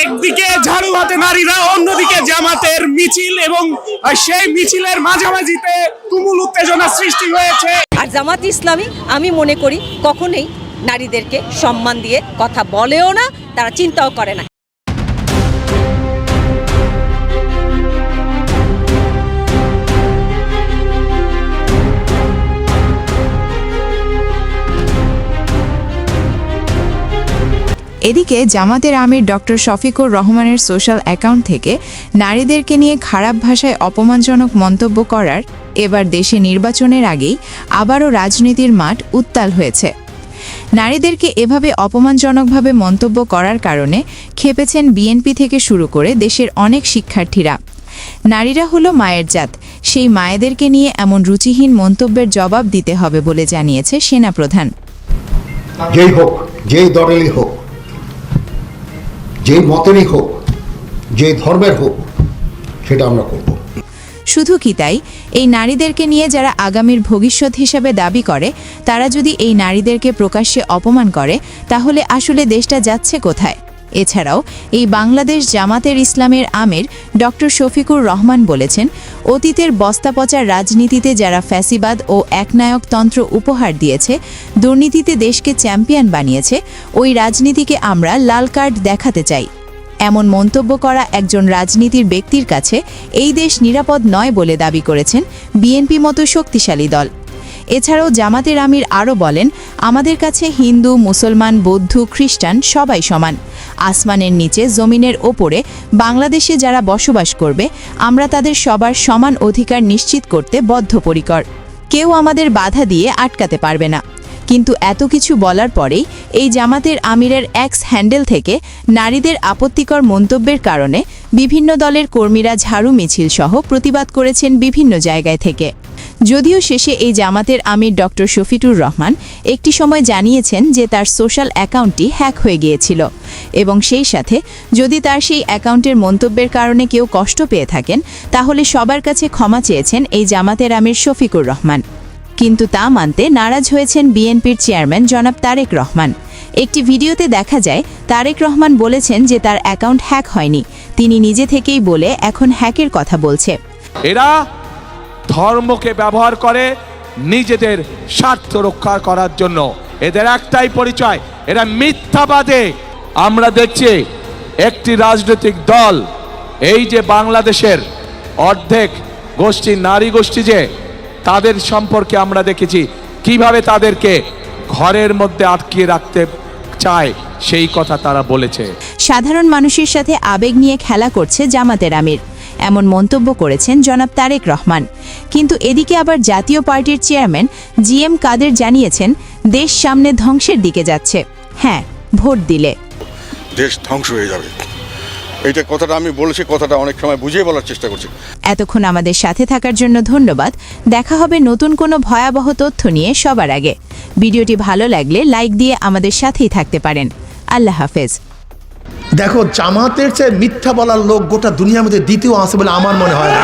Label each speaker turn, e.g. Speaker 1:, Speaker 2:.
Speaker 1: একদিকে ঝাড়ু হাতে নারীরা, অন্যদিকে জামাতের মিছিল এবং সেই মিছিলের মাঝামাঝিতে তুমুল উত্তেজনা সৃষ্টি হয়েছে।
Speaker 2: আর জামাত ইসলামী আমি মনে করি কখনোই নারীদেরকে সম্মান দিয়ে কথা বলেও না, তারা চিন্তাও করে না।
Speaker 3: এদিকে জামাতের আমির ডক্টর শফিকুর রহমানের সোশ্যাল অ্যাকাউন্ট থেকে নারীদেরকে নিয়ে খারাপ ভাষায় অপমানজনক মন্তব্য করার এবার দেশে নির্বাচনের আগেই আবারও রাজনীতির মাঠ উত্তাল হয়েছে। নারীদেরকে এভাবে অপমানজনকভাবে মন্তব্য করার কারণে ক্ষেপেছেন বিএনপি থেকে শুরু করে দেশের অনেক শিক্ষার্থীরা। নারীরা হলো মায়ের জাত, সেই মায়েদেরকে নিয়ে এমন রুচিহীন মন্তব্যের জবাব দিতে হবে বলে জানিয়েছে সেনাপ্রধান।
Speaker 4: যেই হোক, যেই দলেরই হোক, যেই মতেরই হোক, যেই ধর্মের হোক, সেটা আমরা করব।
Speaker 3: শুধু কি তাই, এই নারীদেরকে নিয়ে যারা আগামীর ভবিষ্যৎ হিসাবে দাবি করে, তারা যদি এই নারীদেরকে প্রকাশ্যে অপমান করে, তাহলে আসলে দেশটা যাচ্ছে কোথায়? এছাড়াও এই বাংলাদেশ জামাতের ইসলামের আমির ডক্টর শফিকুর রহমান বলেছেন, অতীতের বস্তাপচা রাজনীতিতে যারা ফ্যাসিবাদ ও একনায়কতন্ত্র উপহার দিয়েছে, দুর্নীতিতে দেশকে চ্যাম্পিয়ন বানিয়েছে, ওই রাজনীতিকে আমরা লাল কার্ড দেখাতে চাই। এমন মন্তব্য করা একজন রাজনীতির ব্যক্তির কাছে এই দেশ নিরাপদ নয় বলে দাবি করেছেন বিএনপি মতো শক্তিশালী দল। এছাড়াও জামাতের আমির আরও বলেন, আমাদের কাছে হিন্দু, মুসলমান, বৌদ্ধ, খ্রিস্টান সবাই সমান। আসমানের নিচে, জমিনের ওপরে বাংলাদেশে যারা বসবাস করবে, আমরা তাদের সবার সমান অধিকার নিশ্চিত করতে বদ্ধপরিকর। কেউ আমাদের বাধা দিয়ে আটকাতে পারবে না। কিন্তু এত কিছু বলার পরেই এই জামাতের আমিরের এক্স হ্যান্ডেল থেকে নারীদের আপত্তিকর মন্তব্যের কারণে বিভিন্ন দলের কর্মীরা ঝাড়ু মিছিল সহ প্রতিবাদ করেছেন বিভিন্ন জায়গায় থেকে। যদিও শেষে এই জামাতের আমির ডক্টর শফিকুর রহমান একটি সময় জানিয়েছেন যে তার সোশ্যাল অ্যাকাউন্টটি হ্যাক হয়ে গিয়েছিল এবং সেই সাথে যদি তার সেই অ্যাকাউন্টের মন্তব্যের কারণে কেউ কষ্ট পেয়ে থাকেন, তাহলে সবার কাছে ক্ষমা চেয়েছেন এই জামাতের আমির শফিকুর রহমান। কিন্তু তা মানতে নারাজ হয়েছেন বিএনপির চেয়ারম্যান জনাব তারেক রহমান। একটি ভিডিওতে দেখা যায় তারেক রহমান বলেছেন যে তার অ্যাকাউন্ট হ্যাক হয়নি, তিনি নিজে থেকেই বলে এখন হ্যাকের কথা বলছে।
Speaker 5: এরা ধর্মকে ব্যবহার করে নিজেদের স্বার্থ রক্ষা করার জন্য। এদের একটাই পরিচয়, এরা মিথ্যাবাদী। আমরা দেখছি একটি রাজনৈতিক দল, এই যে বাংলাদেশের অর্ধেক গোষ্ঠী নারী গোষ্ঠী, যে তাদের সম্পর্কে আমরা দেখেছি কিভাবে তাদেরকে ঘরের মধ্যে আটকিয়ে রাখতে চায়, সেই কথা তারা বলেছে।
Speaker 3: সাধারণ মানুষের সাথে আবেগ নিয়ে খেলা করছে জামাতের আমির, এমন মন্তব্য করেছেন জনাব তারেক রহমান। কিন্তু এদিকে আবার জাতীয় পার্টির চেয়ারম্যান জিএম কাদের জানিয়েছেন, দেশ সামনে ধ্বংসের দিকে যাচ্ছে। হ্যাঁ, ভোট দিলে
Speaker 6: দেশ ধ্বংস হয়ে যাবে, এইটা কথাটা আমি বলেছি, কথাটা অনেক সময় বুঝিয়ে বলার চেষ্টা করছি।
Speaker 3: এতক্ষণ আমাদের সাথে থাকার জন্য ধন্যবাদ। দেখা হবে নতুন কোনো ভয়াবহ তথ্য নিয়ে সবার আগে। ভিডিওটি ভালো লাগলে লাইক দিয়ে আমাদের সাথেই থাকতে পারেন। আল্লাহ হাফেজ।
Speaker 7: দেখো, জামাতের চেয়ে মিথ্যা বলার লোক গোটা দুনিয়ার মধ্যে দ্বিতীয় আছে বলে আমার মনে হয় না।